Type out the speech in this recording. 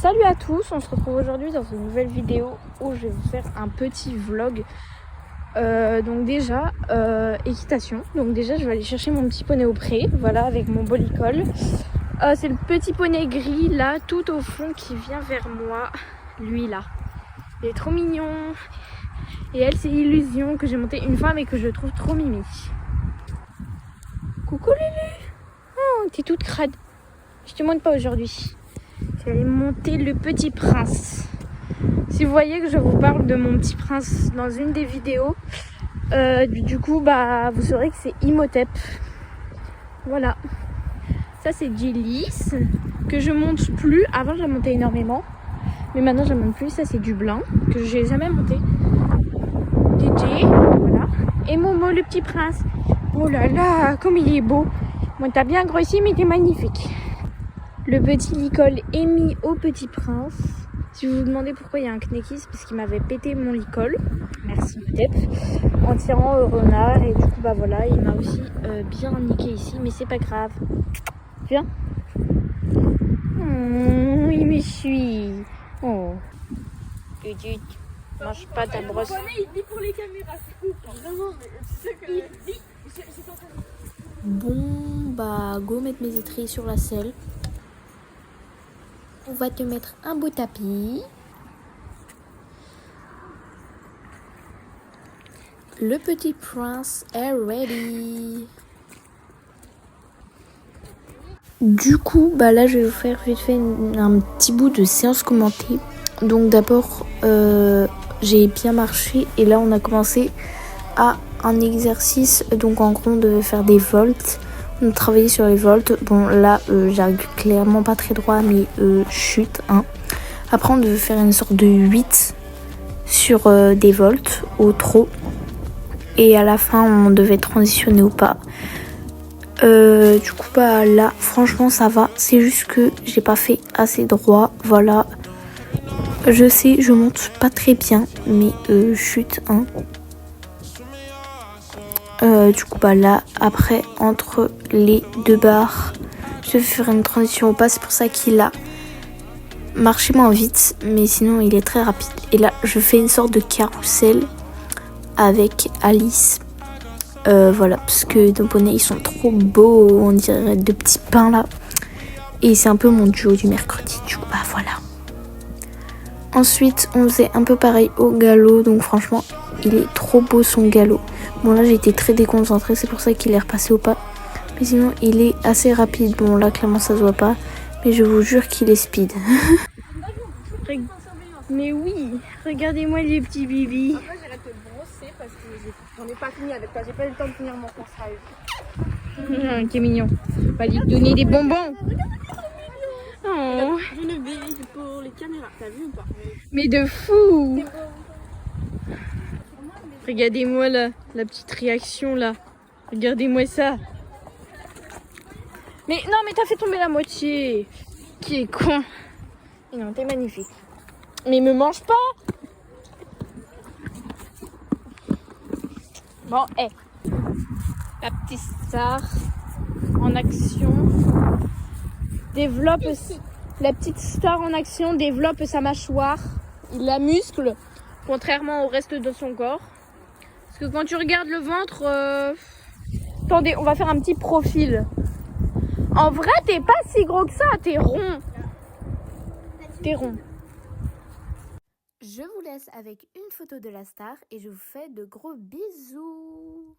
Salut à tous, on se retrouve aujourd'hui dans une nouvelle vidéo où je vais vous faire un petit vlog. Donc déjà, équitation. Donc déjà, je vais aller chercher mon petit poney au pré, voilà, avec mon bolicole. C'est le petit poney gris là, tout au fond, qui vient vers moi. Lui là, il est trop mignon. Et elle, c'est Illusion, que j'ai montée une fois mais que je trouve trop mimi. Coucou Lulu. Oh, t'es toute crade. Je te montre pas aujourd'hui. Je vais aller monter le Petit Prince. Si vous voyez que je vous parle de mon Petit Prince dans une des vidéos, du coup, bah, vous saurez que c'est Imhotep. Voilà. Ça, c'est Gillis, que je monte plus. Avant, je la montais énormément. Mais maintenant, je la monte plus. Ça, c'est Dublin, que j'ai jamais monté. DJ, voilà. Et Momo, le Petit Prince. Oh là là, comme il est beau. Bon, t'as bien grossi, mais t'es magnifique. Le petit licol est mis au Petit Prince. Si vous vous demandez pourquoi il y a un knacky, c'est parce qu'il m'avait pété mon licol. Merci Imhotep. En tirant au renard. Et du coup, bah voilà, il m'a aussi bien niqué ici. Mais c'est pas grave. Viens. Il me suit. Oh. Tu mange pas ta brosse. Il dit pour les caméras, c'est ouf. Vraiment, mais tu sais que... Il dit... J'étais en train de... Bon, bah, go mettre mes étriers sur la selle. On va te mettre un beau tapis. Le Petit Prince est ready. Du coup, bah là, je vais vous faire vite fait un petit bout de séance commentée. Donc d'abord, j'ai bien marché et là, on a commencé à un exercice. Donc en gros, on devait faire des volts. On travaillait sur les volts. Bon, là, j'arrive clairement pas très droit, mais chute. Hein. Après, on devait faire une sorte de 8 sur des volts au trot. Et à la fin, on devait transitionner au pas. Du coup, bah là, franchement, ça va. C'est juste que j'ai pas fait assez droit. Voilà. Je sais, je monte pas très bien, mais chute. Hein. Du coup, bah là, après, entre les deux barres, je vais faire une transition au pas. C'est pour ça qu'il a marché moins vite, mais sinon, il est très rapide. Et là, je fais une sorte de carrousel avec Alice. Voilà, parce que nos poneys, ils sont trop beaux. On dirait deux petits pains, là. Et c'est un peu mon duo du mercredi. Du coup, bah voilà. Ensuite, on faisait un peu pareil au galop. Donc, franchement, il est trop beau, son galop. Bon, là, j'ai été très déconcentrée. C'est pour ça qu'il est repassé au pas. Mais sinon, il est assez rapide. Bon, là, clairement, ça se voit pas. Mais je vous jure qu'il est speed. Mais oui, regardez-moi les petits bibis. Après, j'irai te brosser parce que j'en ai pas fini avec toi. J'ai pas eu le temps de finir mon conseil. T'es mignon. On va lui donner des bonbons. Oh. Je ne vis pour les caméras. T'as vu ou pas? Mais de fou. Regardez-moi là, la petite réaction là. Regardez-moi ça. Mais non, mais t'as fait tomber la moitié. Qui est con. Et non, t'es magnifique. Mais me mange pas. Bon, hé. La petite star en action développe. La petite star en action développe sa mâchoire. Il la muscle, contrairement au reste de son corps. Parce que quand tu regardes le ventre... Attendez, on va faire un petit profil. En vrai, t'es pas si gros que ça, t'es rond. T'es rond. Je vous laisse avec une photo de la star et je vous fais de gros bisous.